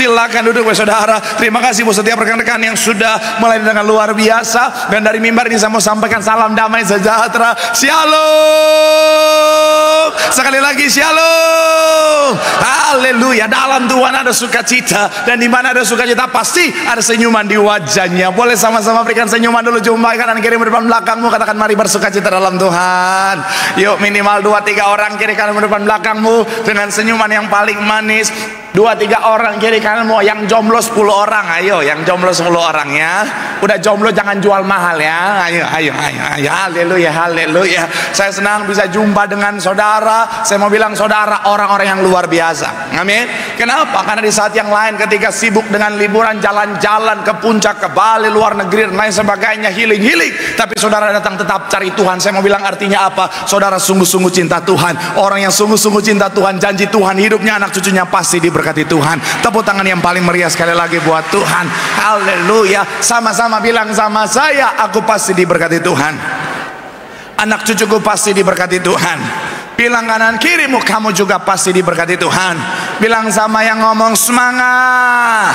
silakan duduk saudara. Terima kasih buat setiap rekan-rekan yang sudah mulai dengan luar biasa. Dan dari mimbar ini saya mau sampaikan salam damai sejahtera. Shalom. Sekali lagi shalom. Haleluya. Dalam Tuhan ada sukacita, dan di mana ada sukacita pasti ada senyuman di wajahnya. Boleh sama-sama berikan senyuman dulu, jumpai kanan kiri depan belakangmu, katakan mari bersukacita dalam Tuhan. Yuk, minimal 2-3 orang kiri kanan depan belakangmu dengan senyuman yang paling manis. 2-3 orang kiri kananmu. Yang jomblo 10 orang, ayo yang jomblo 10 orang ya. Udah jomblo jangan jual mahal ya. Ayo. Haleluya, haleluya. Saya senang bisa jumpa dengan saudara. Saya mau bilang saudara, orang-orang yang luar biasa. Amin. Kenapa? Karena di saat yang lain ketika sibuk dengan liburan, jalan-jalan ke puncak, ke Bali, luar negeri dan lain sebagainya, healing, tapi saudara datang tetap cari Tuhan. Saya mau bilang artinya apa? Saudara sungguh-sungguh cinta Tuhan. Orang yang sungguh-sungguh cinta Tuhan, janji Tuhan, hidupnya anak cucunya pasti diberkati Tuhan. Tepuk tangan yang paling meriah sekali lagi buat Tuhan. Haleluya. Sama-sama bilang sama saya, aku pasti diberkati Tuhan. Anak cucuku pasti diberkati Tuhan. Bilang kanan kirimu, kamu juga pasti diberkati Tuhan. Bilang sama yang ngomong, semangat.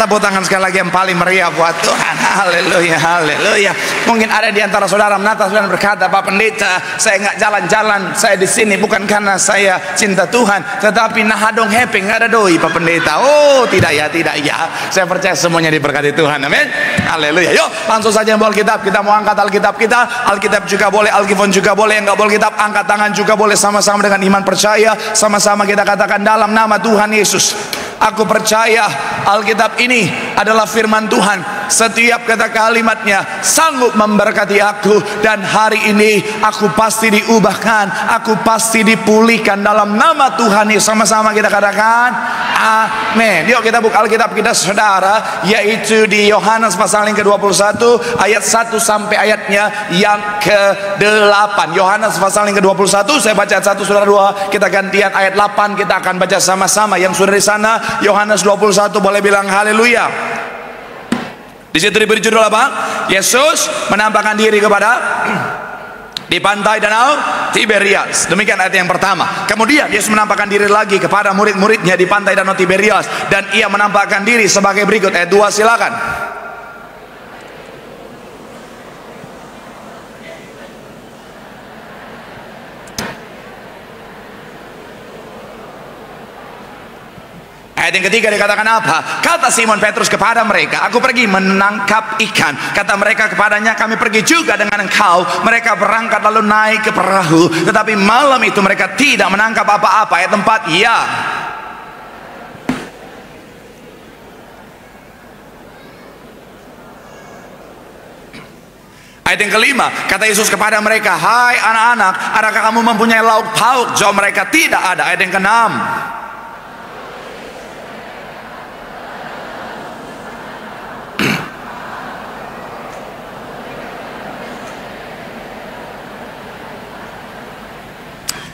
Tepuk tangan sekali lagi yang paling meriah buat Tuhan. Haleluya, haleluya. Mungkin ada di antara saudara menatap dan berkata, Pak Pendeta, saya nggak jalan-jalan, saya di sini bukan karena saya cinta Tuhan, tetapi nahadong happy, nggak ada doi Pak Pendeta. Oh tidak ya. Saya percaya semuanya diberkati Tuhan. Amin. Haleluya. Yuk langsung saja bawa Alkitab. Kita mau angkat Alkitab kita. Alkitab juga boleh, Alkifon juga boleh. Yang nggak boleh Alkitab, angkat tangan juga boleh. Sama-sama dengan iman percaya. Sama-sama kita katakan dalam nama Tuhan Yesus, aku percaya Alkitab ini adalah firman Tuhan. Setiap kata kalimatnya sanggup memberkati aku. Dan hari ini aku pasti diubahkan, aku pasti dipulihkan dalam nama Tuhan Yesus. Sama-sama kita katakan amin. Yuk kita buka Alkitab kita saudara, yaitu di Yohanes pasal yang ke-21 ayat 1 sampai ayatnya yang ke-8. Yohanes pasal yang ke-21, saya baca ayat 1, saudara 2, kita gantian ayat 8, kita akan baca sama-sama. Yang sudah di sana Yohanes 21 boleh bilang haleluya. Di situ diberi judul apa? Yesus menampakkan diri kepada di pantai danau Tiberias. Demikian ayat yang pertama. Kemudian Yesus menampakkan diri lagi kepada murid-muridnya di pantai danau Tiberias, dan ia menampakkan diri sebagai berikut. Ayat 2 silakan. Ayat yang ketiga dikatakan apa? Kata Simon Petrus kepada mereka, aku pergi menangkap ikan. Kata mereka kepadanya, kami pergi juga dengan engkau. Mereka berangkat lalu naik ke perahu, tetapi malam itu mereka tidak menangkap apa-apa. Ayat 4, ya. Ayat yang kelima, kata Yesus kepada mereka, hai anak-anak, adakah kamu mempunyai lauk pauk? Jawab mereka, tidak ada. Ayat yang keenam,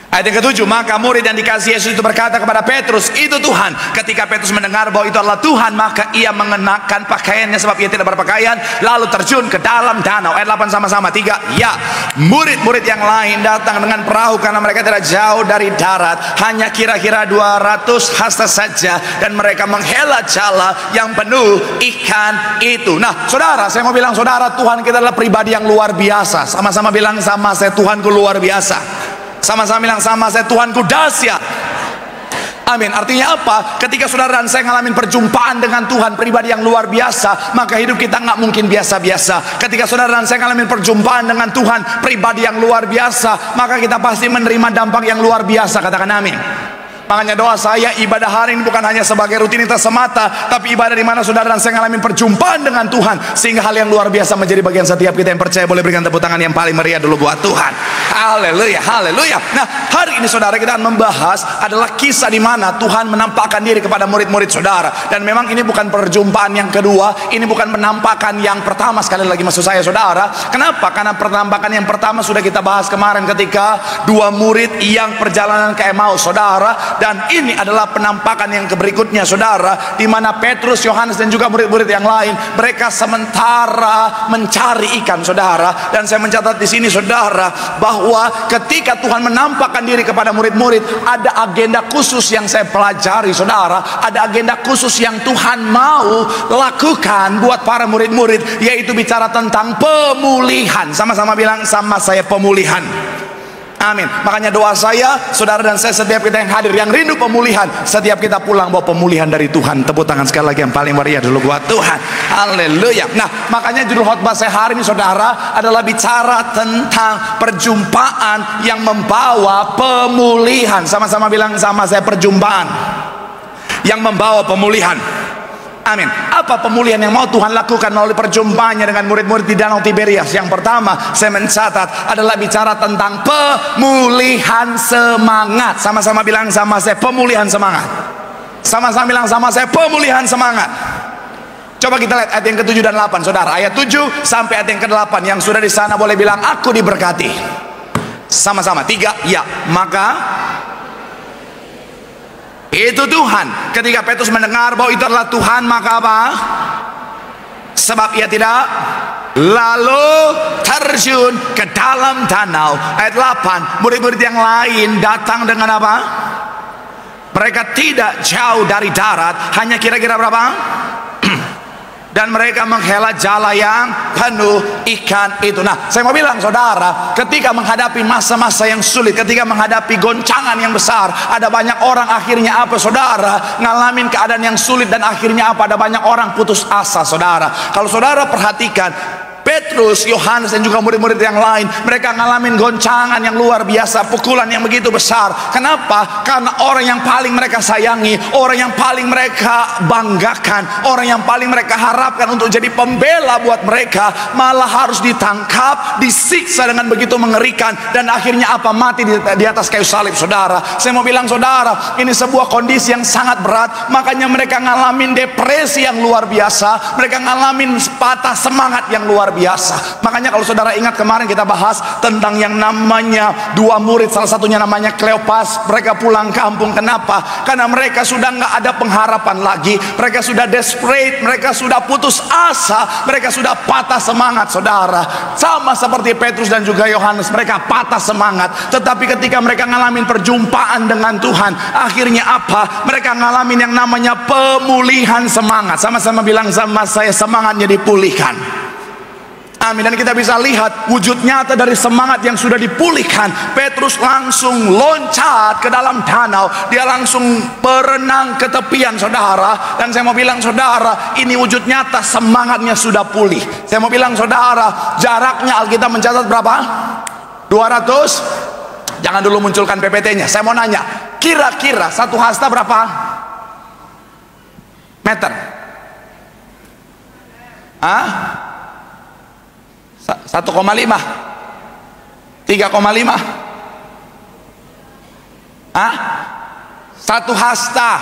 ayat yang ketujuh, maka murid yang dikasih Yesus itu berkata kepada Petrus, itu Tuhan. Ketika Petrus mendengar bahwa itu adalah Tuhan, maka ia mengenakan pakaiannya sebab ia tidak berpakaian, lalu terjun ke dalam danau. Ayat 8 sama-sama, 3, ya. Murid-murid yang lain datang dengan perahu karena mereka tidak jauh dari darat, hanya kira-kira 200 hasta saja, dan mereka menghela jala yang penuh ikan itu. Nah saudara, saya mau bilang saudara, Tuhan kita adalah pribadi yang luar biasa. Sama-sama bilang sama saya, Tuhanku luar biasa. Sama-sama bilang sama saya, Tuhanku dahsyat. Amin. Artinya apa? Ketika saudara dan saya ngalamin perjumpaan dengan Tuhan, pribadi yang luar biasa, maka hidup kita nggak mungkin biasa-biasa. Ketika saudara dan saya ngalamin perjumpaan dengan Tuhan, pribadi yang luar biasa, maka kita pasti menerima dampak yang luar biasa. Katakan amin. Makanya doa saya, ibadah hari ini bukan hanya sebagai rutinitas semata, tapi ibadah di mana saudara dan saya ngalamin perjumpaan dengan Tuhan, sehingga hal yang luar biasa menjadi bagian setiap kita yang percaya. Boleh berikan tepuk tangan yang paling meriah dulu buat Tuhan. Haleluya, haleluya. Nah hari ini saudara, kita akan membahas adalah kisah di mana Tuhan menampakkan diri kepada murid-murid saudara. Dan memang ini bukan perjumpaan yang kedua, ini bukan penampakan yang pertama. Sekali lagi maksud saya saudara, kenapa? Karena penampakan yang pertama sudah kita bahas kemarin ketika dua murid yang perjalanan ke Emmaus saudara. Dan ini adalah penampakan yang berikutnya, saudara, di mana Petrus, Yohanes dan juga murid-murid yang lain, mereka sementara mencari ikan, saudara. Dan saya mencatat di sini, saudara, bahwa ketika Tuhan menampakkan diri kepada murid-murid, ada agenda khusus yang saya pelajari, saudara. Ada agenda khusus yang Tuhan mau lakukan buat para murid-murid, yaitu bicara tentang pemulihan. Sama-sama bilang sama saya, pemulihan. Amin. Makanya doa saya, saudara dan saya, setiap kita yang hadir yang rindu pemulihan, setiap kita pulang bawa pemulihan dari Tuhan. Tepuk tangan sekali lagi yang paling meriah dulu buat Tuhan. Haleluya. Nah, makanya judul khotbah saya hari ini, saudara, adalah bicara tentang perjumpaan yang membawa pemulihan. Sama-sama bilang sama saya, perjumpaan yang membawa pemulihan. Amin. Apa pemulihan yang mau Tuhan lakukan melalui perjumpaannya dengan murid-murid di Danau Tiberias? Yang pertama saya mencatat adalah bicara tentang pemulihan semangat. Sama-sama bilang sama saya, pemulihan semangat. Sama-sama bilang sama saya, pemulihan semangat. Coba kita lihat ayat yang ke-7 dan 8, saudara. Ayat 7 sampai ayat yang ke-8. Yang sudah di sana boleh bilang, aku diberkati. Sama-sama, 3, ya. Maka itu Tuhan. Ketika Petrus mendengar bahwa itu adalah Tuhan, maka apa? Sebab ia tidak lalu terjun ke dalam danau. Ayat 8, murid-murid yang lain datang dengan apa? Mereka tidak jauh dari darat, hanya kira-kira berapa? Dan mereka menghela jala yang penuh ikan itu. Nah, saya mau bilang, saudara, ketika menghadapi masa-masa yang sulit, ketika menghadapi goncangan yang besar, ada banyak orang akhirnya apa, saudara? Ngalamin keadaan yang sulit dan akhirnya apa? Ada banyak orang putus asa, saudara. Kalau saudara perhatikan, Petrus, Yohanes dan juga murid-murid yang lain, mereka ngalamin goncangan yang luar biasa, pukulan yang begitu besar. Kenapa? Karena orang yang paling mereka sayangi, orang yang paling mereka banggakan, orang yang paling mereka harapkan untuk jadi pembela buat mereka, malah harus ditangkap, disiksa dengan begitu mengerikan, dan akhirnya apa? Mati di atas kayu salib, saudara. Saya mau bilang, saudara, ini sebuah kondisi yang sangat berat. Makanya mereka ngalamin depresi yang luar biasa, mereka ngalamin patah semangat yang luar biasa. Makanya kalau saudara ingat kemarin kita bahas tentang yang namanya dua murid, salah satunya namanya Kleopas. Mereka pulang kampung. Kenapa? Karena mereka sudah nggak ada pengharapan lagi, mereka sudah desperate, mereka sudah putus asa, mereka sudah patah semangat, saudara. Sama seperti Petrus dan juga Yohanes, mereka patah semangat. Tetapi ketika mereka ngalamin perjumpaan dengan Tuhan, akhirnya apa? Mereka ngalamin yang namanya pemulihan semangat. Sama-sama bilang sama saya, semangatnya dipulihkan. Amin. Dan kita bisa lihat wujud nyata dari semangat yang sudah dipulihkan. Petrus langsung loncat ke dalam danau, dia langsung berenang ke tepian, saudara. Dan saya mau bilang, saudara, ini wujud nyata semangatnya sudah pulih. Saya mau bilang, saudara, jaraknya Alkitab mencatat berapa? 200. Jangan dulu munculkan PPT-nya. Saya mau nanya, kira-kira satu hasta berapa meter? Hah? 1,5, 3,5, satu hasta.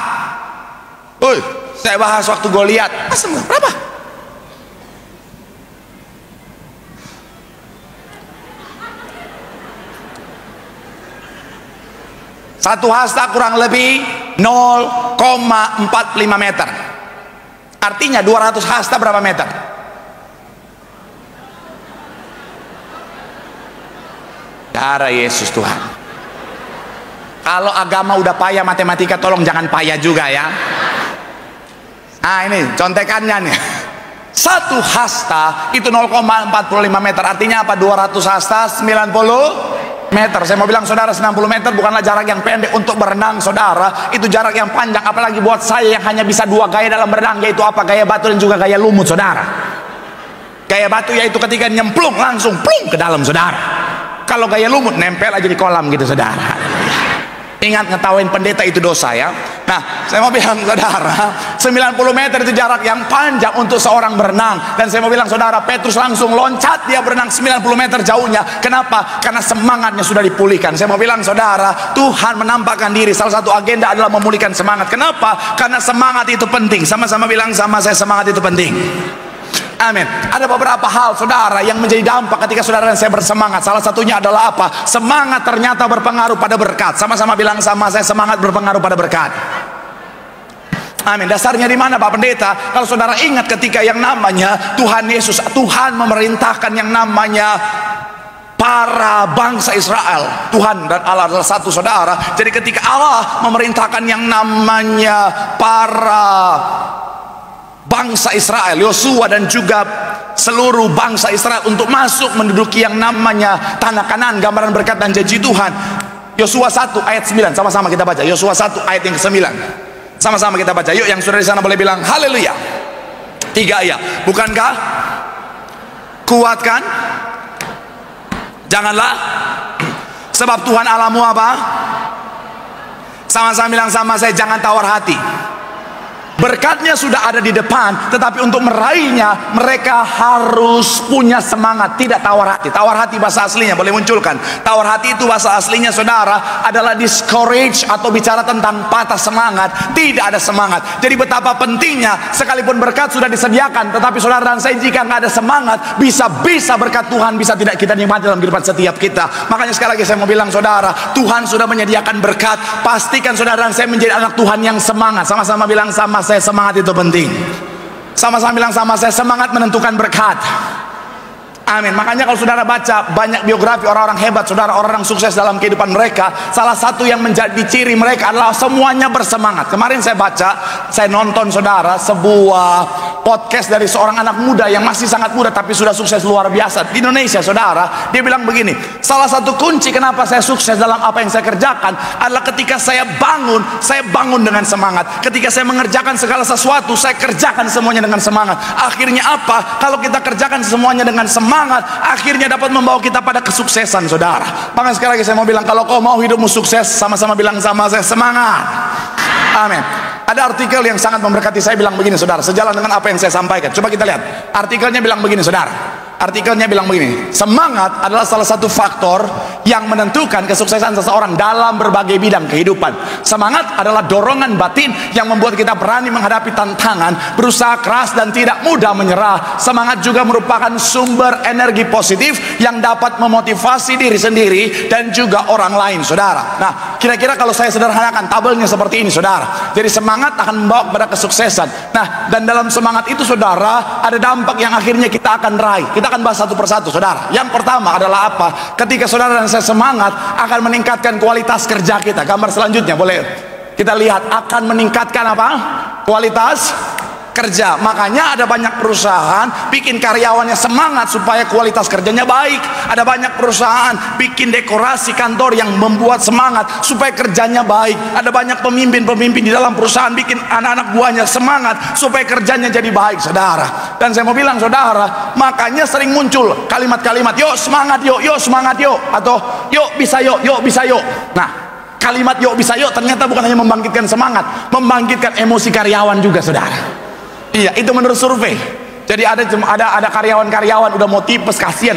Saya bahas waktu Goliat. Berapa? Satu hasta kurang lebih 0,45 meter. Artinya 200 hasta berapa meter? Darah Yesus Tuhan. Kalau agama udah payah, matematika tolong jangan payah juga ya. Nah ini contekannya nih. Satu hasta itu 0,45 meter. Artinya apa? 200 hasta 90 meter. Saya mau bilang, saudara, 90 meter bukanlah jarak yang pendek untuk berenang, saudara. Itu jarak yang panjang. Apalagi buat saya yang hanya bisa dua gaya dalam berenang, yaitu apa? Gaya batu dan juga gaya lumut, saudara. Gaya batu yaitu ketika nyemplung langsung plung ke dalam, saudara. Kalau gaya lumut nempel aja di kolam gitu, saudara. Ingat, ngetawain pendeta itu dosa ya. Nah, saya mau bilang, saudara, 90 meter itu jarak yang panjang untuk seorang berenang. Dan saya mau bilang, saudara, Petrus langsung loncat, dia berenang 90 meter jauhnya. Kenapa? Karena semangatnya sudah dipulihkan. Saya mau bilang, saudara, Tuhan menampakkan diri. Salah satu agenda adalah memulihkan semangat. Kenapa? Karena semangat itu penting. Sama-sama bilang sama saya, semangat itu penting. Amin. Ada beberapa hal saudara yang menjadi dampak ketika saudara dan saya bersemangat. Salah satunya adalah apa? Semangat ternyata berpengaruh pada berkat. Sama-sama bilang sama saya, semangat berpengaruh pada berkat. Amin. Dasarnya di mana Pak Pendeta? Kalau saudara ingat ketika yang namanya Tuhan Yesus, Tuhan memerintahkan yang namanya para bangsa Israel. Tuhan dan Allah adalah satu saudara. Jadi ketika Allah memerintahkan yang namanya para bangsa Israel, Yosua dan juga seluruh bangsa Israel untuk masuk menduduki yang namanya tanah Kanaan, gambaran berkat dan janji Tuhan. Yosua 1 ayat 9, sama-sama kita baca. Yosua 1 ayat yang ke-9. Sama-sama kita baca. Yuk, yang sudah di sana boleh bilang haleluya. 3 ayat. Bukankah kuatkan? Janganlah, sebab Tuhan Allahmu apa? Sama-sama bilang sama saya, jangan tawar hati. Berkatnya sudah ada di depan, tetapi untuk meraihnya mereka harus punya semangat, tidak tawar hati. Tawar hati bahasa aslinya boleh munculkan. Tawar hati itu bahasa aslinya saudara adalah discourage atau bicara tentang patah semangat, tidak ada semangat. Jadi betapa pentingnya sekalipun berkat sudah disediakan, tetapi saudara dan saya jika nggak ada semangat, bisa berkat Tuhan bisa tidak kita nikmati dalam kehidupan setiap kita. Makanya sekali lagi saya mau bilang saudara, Tuhan sudah menyediakan berkat. Pastikan saudara dan saya menjadi anak Tuhan yang semangat. Sama-sama bilang sama saya, semangat itu penting. Sama-sama bilang sama saya, semangat menentukan berkat. Amin. Makanya kalau saudara baca banyak biografi orang-orang hebat, saudara, orang-orang sukses dalam kehidupan mereka, salah satu yang menjadi ciri mereka adalah semuanya bersemangat. Kemarin saya baca, saya nonton saudara sebuah podcast dari seorang anak muda yang masih sangat muda tapi sudah sukses luar biasa di Indonesia saudara. Dia bilang begini, salah satu kunci kenapa saya sukses dalam apa yang saya kerjakan adalah ketika saya bangun dengan semangat. Ketika saya mengerjakan segala sesuatu, saya kerjakan semuanya dengan semangat. Akhirnya apa? Kalau kita kerjakan semuanya dengan semangat, akhirnya dapat membawa kita pada kesuksesan saudara. Maka sekali lagi saya mau bilang, kalau kau mau hidupmu sukses, sama-sama bilang sama saya, semangat. Amin. Ada artikel yang sangat memberkati saya bilang begini saudara, sejalan dengan apa yang saya sampaikan. Coba kita lihat. Artikelnya bilang begini saudara. Artikelnya bilang begini, semangat adalah salah satu faktor yang menentukan kesuksesan seseorang dalam berbagai bidang kehidupan. Semangat adalah dorongan batin yang membuat kita berani menghadapi tantangan, berusaha keras dan tidak mudah menyerah. Semangat juga merupakan sumber energi positif yang dapat memotivasi diri sendiri dan juga orang lain saudara. Nah, kira-kira kalau saya sederhanakan tabelnya seperti ini saudara. Jadi semangat akan membawa kepada kesuksesan. Nah, dan dalam semangat itu saudara ada dampak yang akhirnya kita akan raih. Kita akan bahas satu persatu saudara. Yang pertama adalah apa? Ketika saudara dan saya semangat, akan meningkatkan kualitas kerja kita. Gambar selanjutnya boleh kita lihat, akan meningkatkan apa? Kualitas kerja. Makanya ada banyak perusahaan bikin karyawannya semangat supaya kualitas kerjanya baik. Ada banyak perusahaan bikin dekorasi kantor yang membuat semangat supaya kerjanya baik. Ada banyak pemimpin-pemimpin di dalam perusahaan bikin anak-anak buahnya semangat supaya kerjanya jadi baik saudara. Dan saya mau bilang saudara, makanya sering muncul kalimat-kalimat, yuk semangat yuk, yuk semangat yuk, atau yuk bisa yuk, yuk bisa yuk. Nah, kalimat yuk bisa yuk ternyata bukan hanya membangkitkan semangat, membangkitkan emosi karyawan juga saudara. Iya, itu menurut survei. Jadi ada karyawan-karyawan udah mau tipes, kasihan.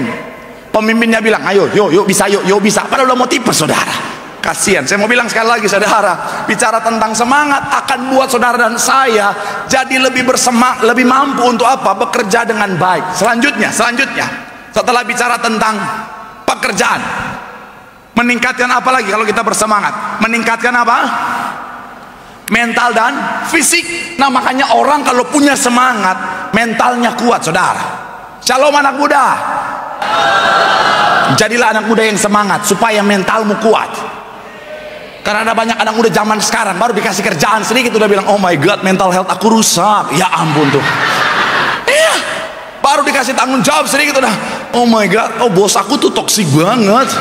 Pemimpinnya bilang, ayo, yuk bisa, yuk bisa. Padahal udah mau tipes, saudara. Kasihan. Saya mau bilang sekali lagi, saudara, bicara tentang semangat akan buat saudara dan saya jadi lebih bersemangat, lebih mampu untuk apa? Bekerja dengan baik. Selanjutnya, setelah bicara tentang pekerjaan, meningkatkan apa lagi kalau kita bersemangat? Meningkatkan apa? Mental dan fisik. Nah makanya orang kalau punya semangat, mentalnya kuat saudara. Shalom anak muda. Jadilah anak muda yang semangat supaya mentalmu kuat. Karena ada banyak anak muda zaman sekarang baru dikasih kerjaan sedikit udah bilang, oh my god, mental health aku rusak. Ya ampun tuh. Iya, baru dikasih tanggung jawab sedikit udah, oh my god, oh bos aku tuh toksik banget.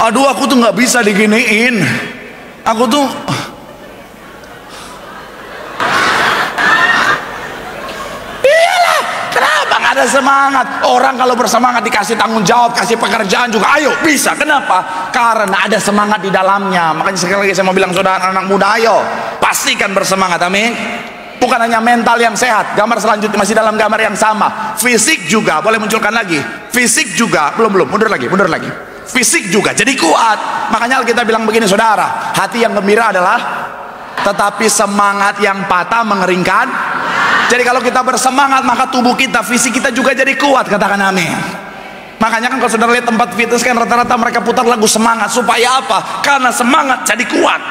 Aduh aku tuh nggak bisa diginiin. Aku tuh ada semangat. Orang kalau bersemangat dikasih tanggung jawab, kasih pekerjaan juga ayo bisa. Kenapa? Karena ada semangat di dalamnya. Makanya sekali lagi saya mau bilang saudara anak muda, ayo pastikan bersemangat. Amin. Bukan hanya mental yang sehat. Gambar selanjutnya masih dalam gambar yang sama. Fisik juga boleh munculkan lagi. Fisik juga belum mundur lagi. Fisik juga jadi kuat. Makanya kita bilang begini saudara, hati yang gembira adalah, tetapi semangat yang patah mengeringkan. Jadi kalau kita bersemangat, maka tubuh kita, fisik kita juga jadi kuat. Katakan amin. Makanya kan kalau saudara lihat tempat fitness kan rata-rata mereka putar lagu semangat. Supaya apa? Karena semangat jadi kuat.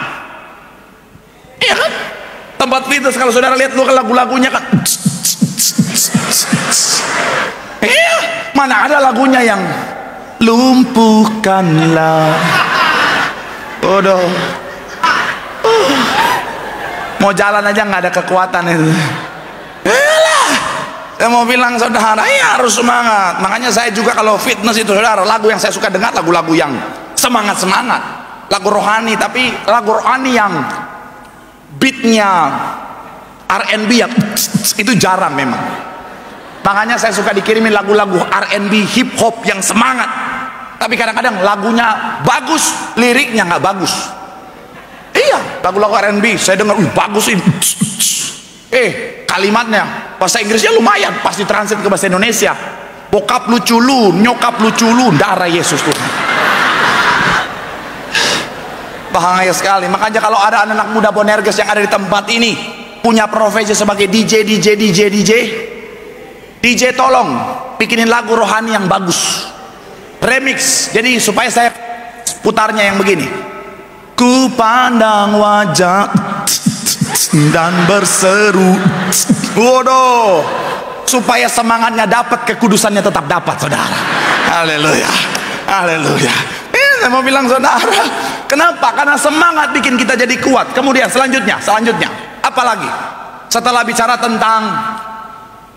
Iya kan? Tempat fitness kalau saudara lihat lagu-lagunya kan, iya, mana ada lagunya yang lumpuhkanlah. Bodoh. Mau jalan aja nggak ada kekuatan itu. Saya mau bilang saudara, ya harus semangat. Makanya saya juga kalau fitness itu saudara, lagu yang saya suka dengar lagu-lagu yang semangat-semangat, lagu rohani, tapi lagu rohani yang beatnya R&B yang itu jarang memang. Makanya saya suka dikirimin lagu-lagu R&B hip hop yang semangat, tapi kadang-kadang lagunya bagus, liriknya nggak bagus. Iya, lagu-lagu R&B saya dengar, bagus ini. Kalimatnya bahasa Inggrisnya lumayan, pasti translate ke bahasa Indonesia. Bokap lucu lu, nyokap lucu lu, darah Yesus tuh. Bahaya sekali. Makanya kalau ada anak-anak muda Bonerges yang ada di tempat ini punya profesi sebagai DJ, tolong bikinin lagu rohani yang bagus, remix. Jadi supaya saya putarnya yang begini. Ku pandang wajah dan berseru, waduh, supaya semangatnya dapat, kekudusannya tetap dapat, saudara. Haleluya, haleluya. Saya mau bilang saudara, kenapa? Karena semangat bikin kita jadi kuat. Kemudian selanjutnya, apalagi setelah bicara tentang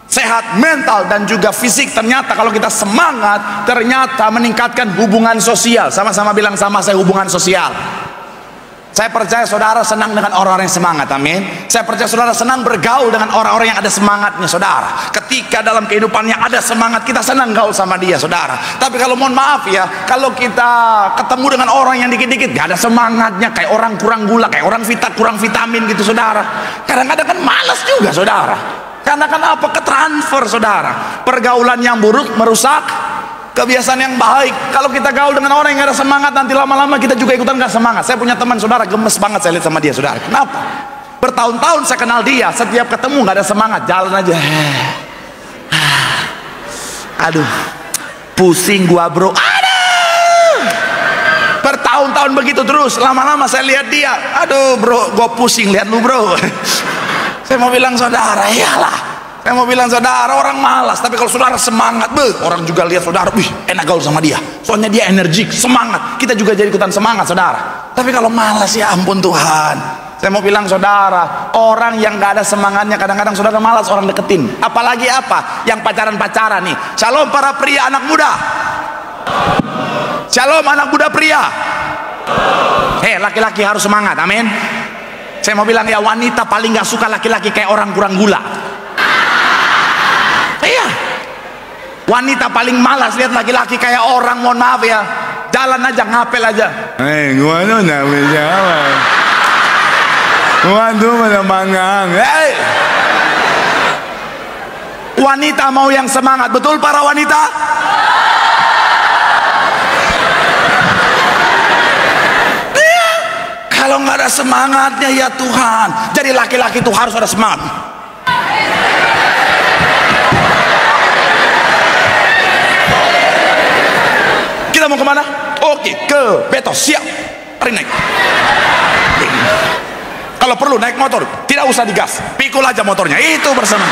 sehat mental dan juga fisik, ternyata kalau kita semangat, ternyata meningkatkan hubungan sosial. Sama-sama bilang sama saya, hubungan sosial. Saya percaya saudara senang dengan orang-orang yang semangat, amin. Saya percaya saudara senang bergaul dengan orang-orang yang ada semangatnya, saudara. Ketika dalam kehidupannya ada semangat, kita senang gaul sama dia, saudara. Tapi kalau mohon maaf ya, kalau kita ketemu dengan orang yang dikit-dikit gak ada semangatnya, kayak orang kurang gula, kayak orang kurang vitamin gitu, saudara. Kadang-kadang kan malas juga, saudara. Karena kan apa? Ketransfer, saudara. Pergaulan yang buruk merusak kebiasaan yang baik. Kalau kita gaul dengan orang yang gak ada semangat, nanti lama-lama kita juga ikutan gak semangat. Saya punya teman saudara, gemes banget saya lihat sama dia, saudara. Kenapa? Bertahun-tahun saya kenal dia, setiap ketemu gak ada semangat, jalan aja. Aduh, pusing gua bro. Aduh, bertahun-tahun begitu terus. Lama-lama saya lihat dia, aduh bro, gua pusing lihat lu bro. Saya mau bilang saudara, iyalah. Saya mau bilang saudara, orang malas, tapi kalau saudara semangat, orang juga lihat saudara, wih enak gaul sama dia, soalnya dia energik, semangat, kita juga jadi ikutan semangat, saudara. Tapi kalau malas, ya ampun Tuhan. Saya mau bilang saudara, orang yang gak ada semangatnya, kadang-kadang saudara malas orang deketin. Apalagi apa? Yang pacaran-pacaran nih. Shalom para pria anak muda. Shalom anak muda pria. Laki-laki harus semangat, amin. Saya mau bilang ya, wanita paling gak suka laki-laki kayak orang kurang gula. Iya, wanita paling malas lihat laki-laki kayak orang, mohon maaf ya, jalan aja ngapel aja. Gua tuh namanya apa? Gua tuh menemangang. Wanita mau yang semangat, betul para wanita? Iya. Kalau nggak ada semangatnya ya Tuhan. Jadi laki-laki itu harus ada semangat. Kita mau kemana? Oke, ke Betos, siap. Mari naik. Kalau perlu naik motor, tidak usah digas, pikul aja motornya, itu bersama.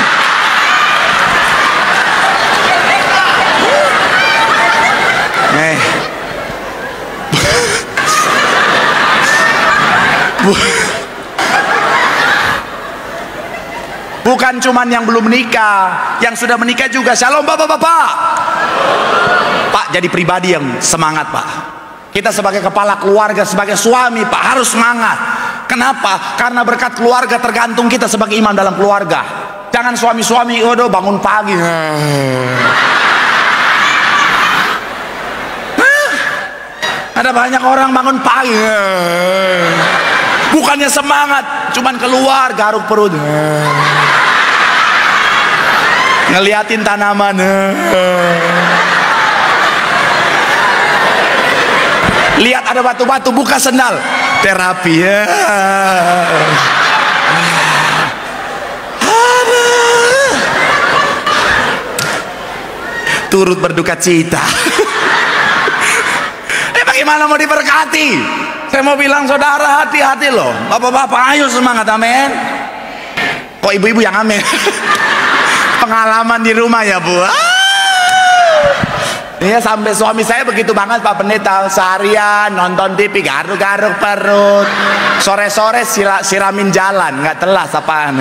Bukan cuman yang belum menikah, yang sudah menikah juga. Shalom bapak-bapak. Pak, jadi pribadi yang semangat Pak. Kita sebagai kepala keluarga, sebagai suami Pak, harus semangat. Kenapa? Karena berkat keluarga tergantung kita sebagai imam dalam keluarga. Jangan suami-suami waduh bangun pagi, ada banyak orang bangun pagi, bukannya semangat, cuman keluar garuk perut, ngeliatin tanaman, lihat ada batu-batu, buka sendal, terapi ya. turut berduka cita. Bagaimana mau diberkati? Saya mau bilang saudara, hati-hati loh. Bapak-bapak ayo semangat, amin. Kok ibu-ibu yang amin? Pengalaman di rumah ya Bu. Iya, sampai suami saya begitu banget Pak Pendeta, seharian nonton TV garuk-garuk perut, sore-sore siramin jalan, nggak telas apaan.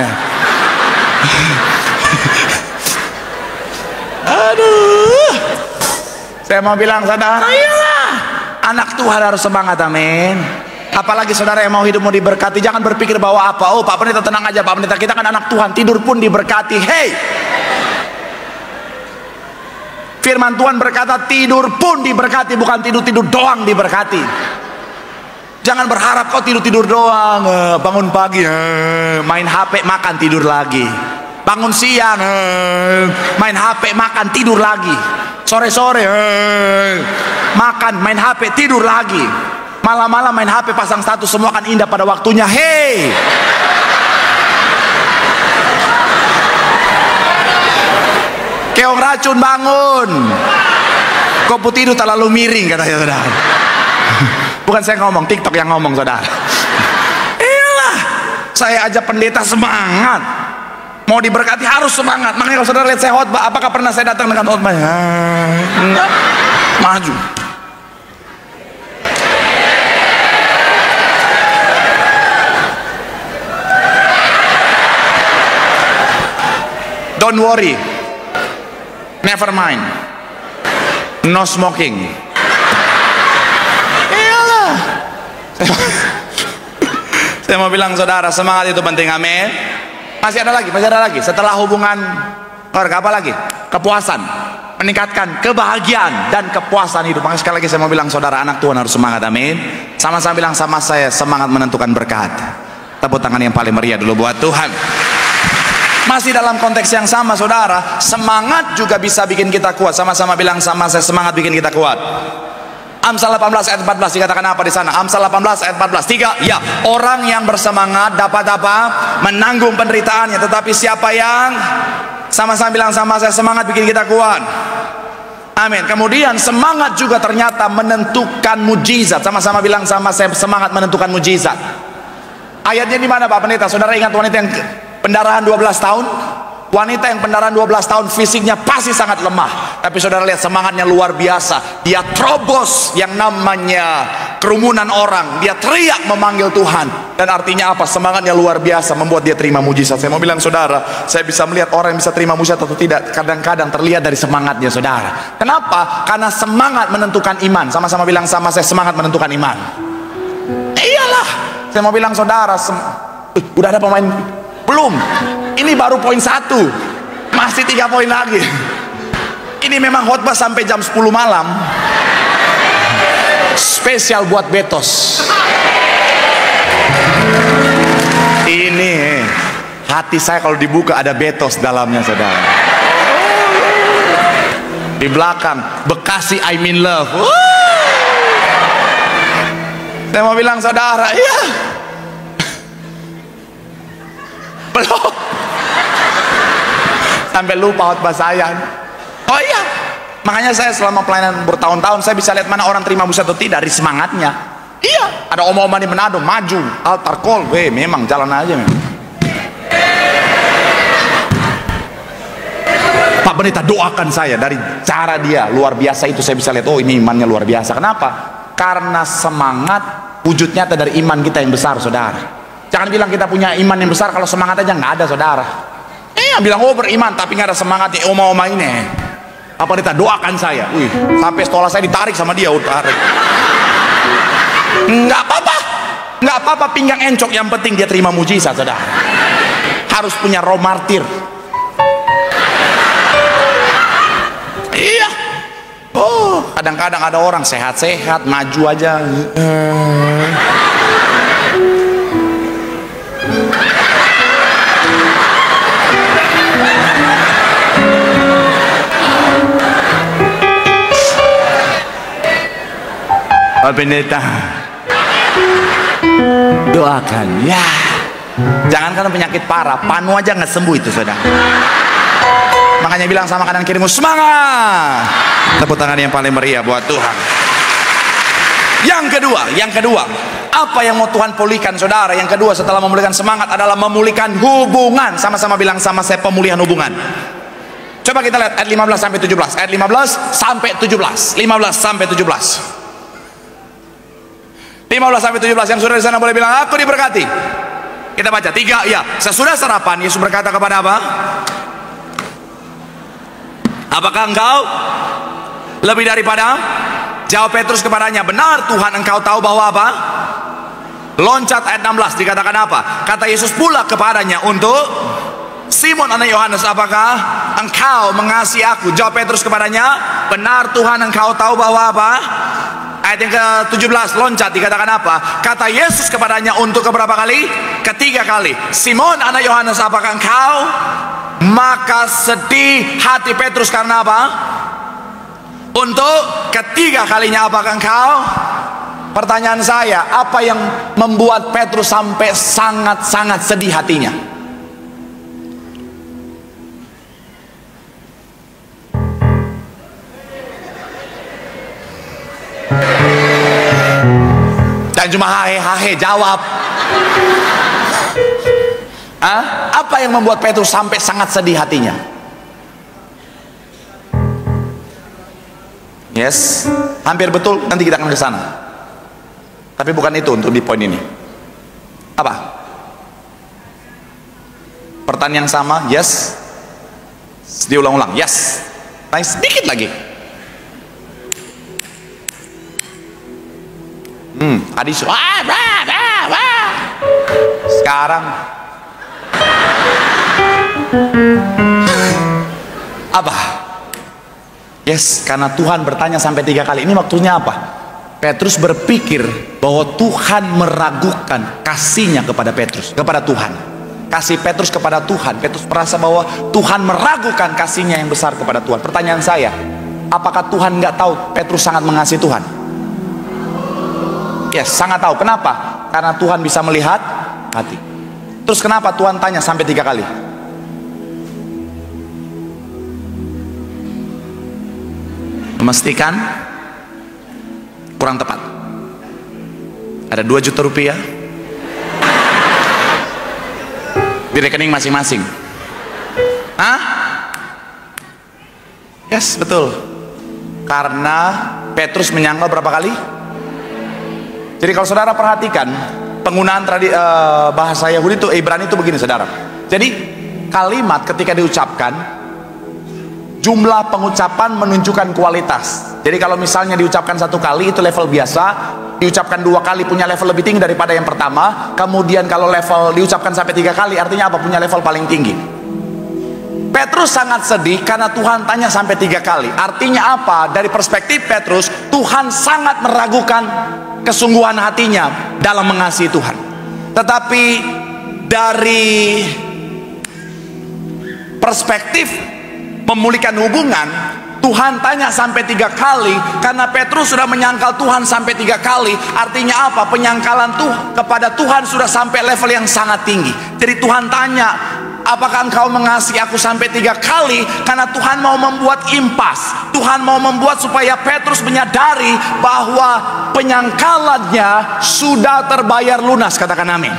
Aduh, saya mau bilang saudara, iyalah, anak Tuhan harus semangat, amin. Apalagi saudara yang mau hidup mau diberkati, jangan berpikir bahwa apa, oh Pak Pendeta tenang aja Pak Pendeta, kita kan anak Tuhan, tidur pun diberkati. Hey, firman Tuhan berkata tidur pun diberkati, bukan tidur-tidur doang diberkati. Jangan berharap kau tidur-tidur doang, bangun pagi main HP makan tidur lagi, bangun siang main HP makan tidur lagi, sore-sore makan main HP tidur lagi, malam-malam main HP pasang status, semua akan indah pada waktunya. Hei, keong racun bangun, kau putih tidur terlalu miring katanya saudara. Bukan saya ngomong, TikTok yang ngomong saudara. Iyalah, saya aja pendeta semangat, mau diberkati harus semangat. Makanya kalau saudara lihat saya khotbah, apakah pernah saya datang dengan khotbah? Enggak, maju. Don't worry, never mind, no smoking. Iyalah, saya mau bilang saudara, semangat itu penting, amin. Masih ada lagi, setelah hubungan keluarga apa lagi? Kepuasan, meningkatkan kebahagiaan dan kepuasan hidup. Makanya sekali lagi saya mau bilang saudara, anak Tuhan harus semangat, amin. Sama-sama bilang sama saya, semangat menentukan berkat. Tepuk tangan yang paling meriah dulu buat Tuhan. Masih dalam konteks yang sama saudara, semangat juga bisa bikin kita kuat. Sama-sama bilang sama saya, semangat bikin kita kuat. Amsal 18 ayat 14 dikatakan apa di sana? Amsal 18 ayat 14. 3, ya, orang yang bersemangat dapat apa? Menanggung penderitaannya. Tetapi siapa yang, sama-sama bilang sama saya, semangat bikin kita kuat. Amin. Kemudian semangat juga ternyata menentukan mujizat. Sama-sama bilang sama saya, semangat menentukan mujizat. Ayatnya di mana Pak Pendeta? Saudara ingat wanita yang pendarahan 12 tahun? Wanita yang pendarahan 12 tahun fisiknya pasti sangat lemah, tapi saudara lihat semangatnya luar biasa. Dia terobos yang namanya kerumunan orang, dia teriak memanggil Tuhan. Dan artinya apa? Semangatnya luar biasa, membuat dia terima mujizat. Saya mau bilang saudara, saya bisa melihat orang yang bisa terima mujizat atau tidak kadang-kadang terlihat dari semangatnya saudara. Kenapa? Karena semangat menentukan iman. Sama-sama bilang sama saya, semangat menentukan iman. Iyalah, saya mau bilang saudara, udah ada pemain? Belum, ini baru poin 1, masih 3 poin lagi. Ini memang khotbah sampai jam 10 malam, spesial buat Betos. Ini hati saya kalau dibuka ada Betos dalamnya saudara. Di belakang Bekasi I'm in love. Saya mau bilang saudara, iya, belum sampai lupa khotbah saya. Oh iya, makanya saya selama pelayanan bertahun-tahun saya bisa lihat mana orang terima mujizat atau tidak dari semangatnya. Iya, ada om-oman di Manado maju altar call, memang jalan aja memang. Pak Pendeta doakan saya, dari cara dia luar biasa itu saya bisa lihat, oh ini imannya luar biasa. Kenapa? Karena semangat wujud nyata dari iman kita yang besar saudara. Jangan bilang kita punya iman yang besar kalau semangat aja nggak ada saudara. Bilang oh beriman tapi nggak ada semangatnya, oma-oma ini. Apa kita doakan saya? Sampai sekolah saya ditarik sama dia, tarik. Nggak apa-apa, pinggang encok, yang penting dia terima mujizat saudara. Harus punya roh martir. Iya. Oh, kadang-kadang ada orang sehat-sehat maju aja. Pak Pendeta, doakan ya. Jangan karena penyakit parah, panu aja nggak sembuh itu saudara. Makanya bilang sama kanan kirimu, semangat. Tepuk tangan yang paling meriah buat Tuhan. Yang kedua, apa yang mau Tuhan pulihkan, saudara? Yang kedua setelah memulihkan semangat adalah memulihkan hubungan. Sama-sama bilang sama saya, pemulihan hubungan. Coba kita lihat ayat 15 sampai 17. Ayat 15 sampai 17. 15 sampai 17. 15 sampai 17. Yang sudah di sana boleh bilang, aku diberkati. Kita baca 3. Ya, sesudah sarapan Yesus berkata kepada apa? Apakah engkau lebih daripada? Jawab Petrus kepadanya, benar Tuhan, engkau tahu bahwa apa? Loncat ayat 16, dikatakan apa? Kata Yesus pula kepadanya untuk Simon anak Yohanes, apakah engkau mengasihi aku? Jawab Petrus kepadanya, benar Tuhan, engkau tahu bahwa apa? Ayat yang ke-17, loncat, dikatakan apa? Kata Yesus kepadanya untuk keberapa kali? Ketiga kali. Simon anak Yohanes, apakah engkau? Maka sedih hati Petrus karena apa? Untuk ketiga kalinya, apakah engkau? Pertanyaan saya, apa yang membuat Petrus sampai sangat-sangat sedih hatinya? Dan cuma hahe jawab. Apa yang membuat Petrus sampai sangat sedih hatinya? Yes, hampir betul. Nanti kita akan ke sana. Tapi bukan itu untuk di poin ini. Apa? Pertanyaan yang sama? Yes. Diulang-ulang. Yes. Nice. Sedikit lagi. Adis. Sekarang apa? Yes, karena Tuhan bertanya sampai 3 kali. Ini waktunya apa? Petrus berpikir bahwa Tuhan meragukan kasihnya kepada Petrus, kepada Tuhan. Kasih Petrus kepada Tuhan. Petrus merasa bahwa Tuhan meragukan kasihnya yang besar kepada Tuhan. Pertanyaan saya, apakah Tuhan nggak tahu Petrus sangat mengasihi Tuhan? Yes, sangat tahu. Kenapa? Karena Tuhan bisa melihat hati. Terus kenapa Tuhan tanya sampai 3 kali? Memastikan kurang tepat. Ada 2 juta rupiah di rekening masing-masing. Yes, betul. Karena Petrus menyangkal berapa kali? Jadi kalau saudara perhatikan penggunaan bahasa Yahudi itu, Ibrani itu begini, saudara. Jadi kalimat ketika diucapkan, jumlah pengucapan menunjukkan kualitas. Jadi kalau misalnya diucapkan 1 kali itu level biasa, diucapkan 2 kali punya level lebih tinggi daripada yang pertama. Kemudian kalau level diucapkan sampai 3 kali, artinya apa? Punya level paling tinggi. Petrus sangat sedih karena Tuhan tanya sampai 3 kali. Artinya apa? Dari perspektif Petrus, Tuhan sangat meragukan kesungguhan hatinya dalam mengasihi Tuhan. Tetapi dari perspektif memulihkan hubungan, Tuhan tanya sampai 3 kali karena Petrus sudah menyangkal Tuhan sampai 3 kali. Artinya apa? Penyangkalan kepada Tuhan sudah sampai level yang sangat tinggi. Jadi Tuhan tanya, apakah engkau mengasihi aku sampai 3 kali? Karena Tuhan mau membuat impas. Tuhan mau membuat supaya Petrus menyadari bahwa penyangkalannya sudah terbayar lunas. Katakan amin.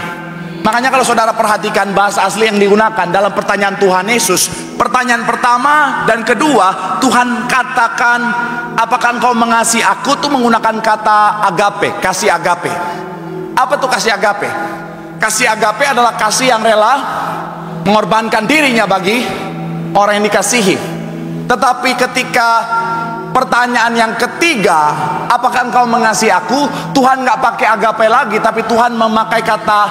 Makanya kalau saudara perhatikan bahasa asli yang digunakan dalam pertanyaan Tuhan Yesus, pertanyaan pertama dan kedua, Tuhan katakan, apakah engkau mengasihi aku, tuh menggunakan kata agape, kasih agape. Apa tuh kasih agape? Kasih agape adalah kasih yang rela mengorbankan dirinya bagi orang yang dikasihi. Tetapi ketika pertanyaan yang ketiga, apakah engkau mengasihi aku, Tuhan nggak pakai agape lagi, tapi Tuhan memakai kata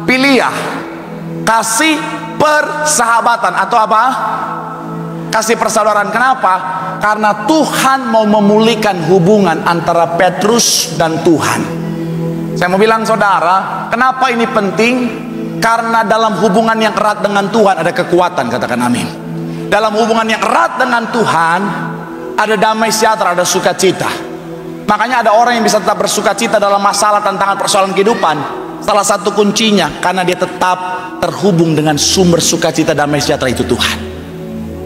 pilia, kasih persahabatan atau apa? Kasih persaudaraan. Kenapa? Karena Tuhan mau memulihkan hubungan antara Petrus dan Tuhan. Saya mau bilang saudara, kenapa ini penting? Karena dalam hubungan yang erat dengan Tuhan ada kekuatan. Katakan amin. Dalam hubungan yang erat dengan Tuhan ada damai sejahtera, ada sukacita. Makanya ada orang yang bisa tetap bersukacita dalam masalah, tantangan, persoalan kehidupan. Salah satu kuncinya karena dia tetap terhubung dengan sumber sukacita damai sejahtera itu, Tuhan.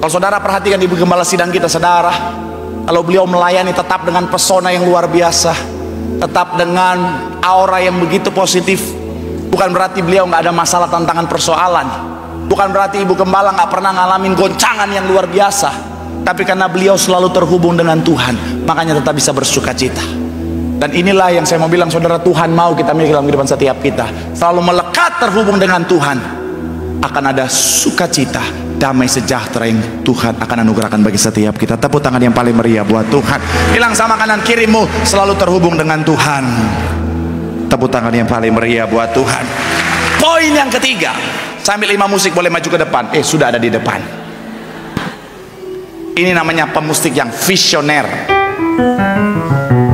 Kalau saudara perhatikan ibu gembala sidang kita, saudara, kalau beliau melayani tetap dengan pesona yang luar biasa, tetap dengan aura yang begitu positif. Bukan berarti beliau nggak ada masalah, tantangan, persoalan. Bukan berarti ibu gembala nggak pernah ngalamin goncangan yang luar biasa. Tapi karena beliau selalu terhubung dengan Tuhan, makanya tetap bisa bersuka cita. Dan inilah yang saya mau bilang, saudara, Tuhan mau kita miliki dalam kehidupan setiap kita. Selalu melekat terhubung dengan Tuhan, akan ada sukacita, damai sejahtera yang Tuhan akan anugerahkan bagi setiap kita. Tepuk tangan yang paling meriah buat Tuhan. Bilang sama kanan kirimu, selalu terhubung dengan Tuhan. Tepuk tangan yang paling meriah buat Tuhan. Poin yang ketiga, sambil lima musik boleh maju ke depan. Sudah ada di depan. Ini namanya pemusik yang visioner.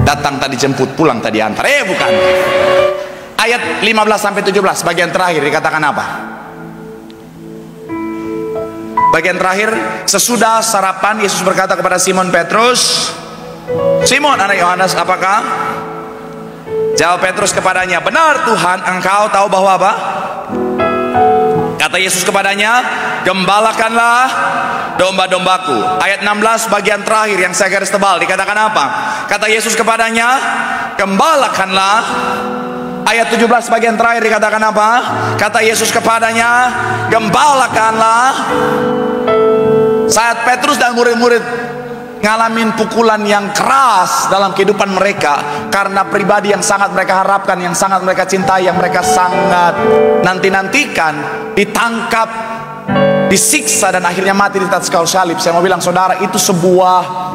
Datang tadi jemput, pulang tadi antar. Bukan. Ayat 15 sampai 17 bagian terakhir dikatakan apa? Bagian terakhir, sesudah sarapan Yesus berkata kepada Simon Petrus, "Simon anak Yohanes, apakah?" Jawab Petrus kepadanya, "Benar Tuhan, engkau tahu bahwa apa?" Kata Yesus kepadanya, "Gembalakanlah domba-dombaku." Ayat 16 bagian terakhir yang saya garis tebal dikatakan apa? Kata Yesus kepadanya, "Gembalakanlah." Ayat 17 bagian terakhir dikatakan apa? Kata Yesus kepadanya, "Gembalakanlah." Saat Petrus dan murid-murid ngalamin pukulan yang keras dalam kehidupan mereka karena pribadi yang sangat mereka harapkan, yang sangat mereka cintai, yang mereka sangat nanti-nantikan, ditangkap, disiksa, dan akhirnya mati di atas kayu salib. Saya mau bilang, saudara, itu sebuah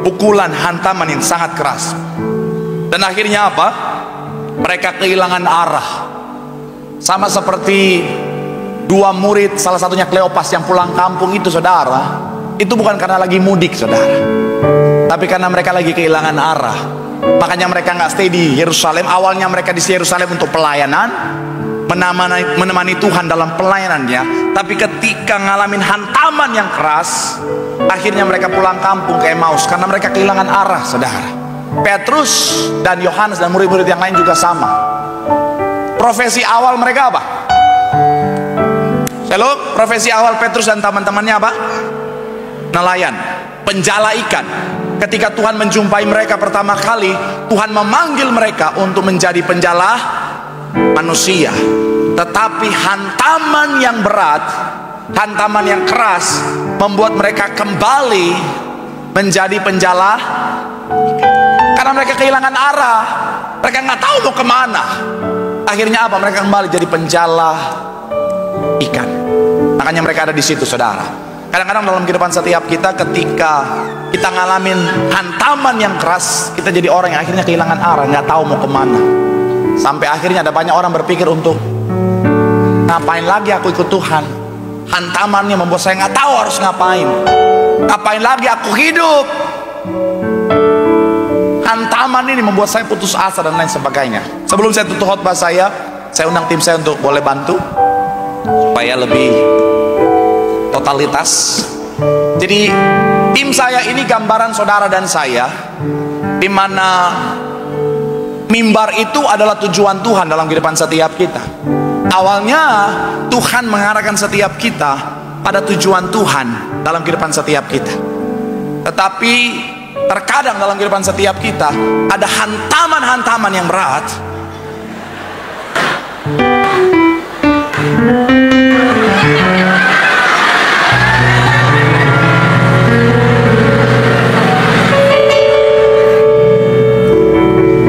pukulan, hantaman yang sangat keras. Dan akhirnya apa? Mereka kehilangan arah. Sama seperti dua murid, salah satunya Kleopas yang pulang kampung itu, saudara. Itu bukan karena lagi mudik, saudara, tapi karena mereka lagi kehilangan arah. Makanya mereka nggak stay di Yerusalem. Awalnya mereka di Yerusalem untuk pelayanan, menemani Tuhan dalam pelayanannya. Tapi ketika ngalamin hantaman yang keras, akhirnya mereka pulang kampung ke Emmaus karena mereka kehilangan arah, saudara. Petrus dan Yohanes dan murid-murid yang lain juga sama. Profesi awal mereka apa? Halo, profesi awal Petrus dan teman-temannya apa? Nelayan, penjala ikan. Ketika Tuhan menjumpai mereka pertama kali, Tuhan memanggil mereka untuk menjadi penjala manusia. Tetapi hantaman yang berat, hantaman yang keras membuat mereka kembali menjadi penjala ikan. Karena mereka kehilangan arah, mereka nggak tahu mau kemana. Akhirnya apa? Mereka kembali jadi penjala ikan. Makanya mereka ada di situ, saudara. Kadang-kadang dalam kehidupan setiap kita, ketika kita ngalamin hantaman yang keras, kita jadi orang yang akhirnya kehilangan arah, nggak tahu mau kemana. Sampai akhirnya ada banyak orang berpikir untuk, ngapain lagi aku ikut Tuhan? Hantamannya membuat saya nggak tahu harus ngapain. Ngapain lagi aku hidup? Hantaman ini membuat saya putus asa dan lain sebagainya. Sebelum saya tutup khotbah saya undang tim saya untuk boleh bantu supaya lebih totalitas. Jadi tim saya ini gambaran saudara dan saya, di mana mimbar itu adalah tujuan Tuhan dalam kehidupan setiap kita. Awalnya Tuhan mengarahkan setiap kita pada tujuan Tuhan dalam kehidupan setiap kita. Tetapi terkadang dalam kehidupan setiap kita ada hantaman-hantaman yang berat.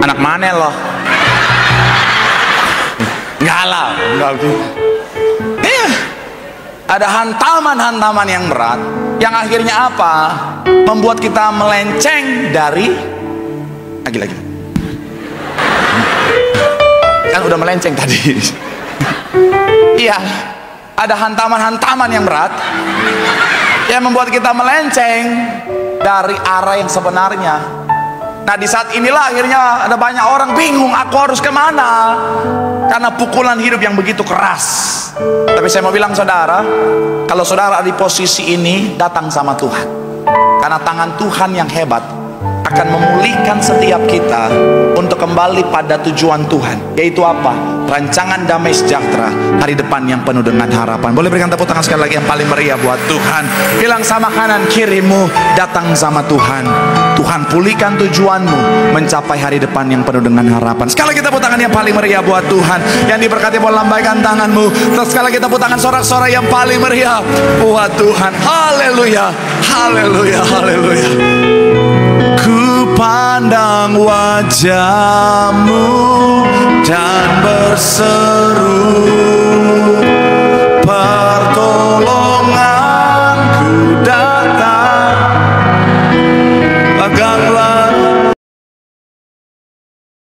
Anak mana loh? Enggak lah, ada hantaman-hantaman yang berat yang akhirnya apa? Membuat kita melenceng dari lagi-lagi. Kan udah melenceng tadi. Iya, ada hantaman-hantaman yang berat yang membuat kita melenceng dari arah yang sebenarnya. Nah, di saat inilah akhirnya ada banyak orang bingung, aku harus kemana? Karena pukulan hidup yang begitu keras. Tapi saya mau bilang, saudara, kalau saudara ada di posisi ini, datang sama Tuhan. Karena tangan Tuhan yang hebat akan memulihkan setiap kita untuk kembali pada tujuan Tuhan, yaitu apa? Rancangan damai sejahtera, hari depan yang penuh dengan harapan. Boleh berikan tepuk tangan sekali lagi yang paling meriah buat Tuhan. Bilang sama kanan kirimu, datang sama Tuhan. Tuhan pulihkan tujuanmu mencapai hari depan yang penuh dengan harapan. Sekali kita tepuk tangan yang paling meriah buat Tuhan. Yang diberkati boleh lambaikan tanganmu. Terus sekali kita tepuk tangan sorak-sorai yang paling meriah buat Tuhan. Haleluya, haleluya, haleluya. Ku pandang wajah-Mu dan berseru, pertolongan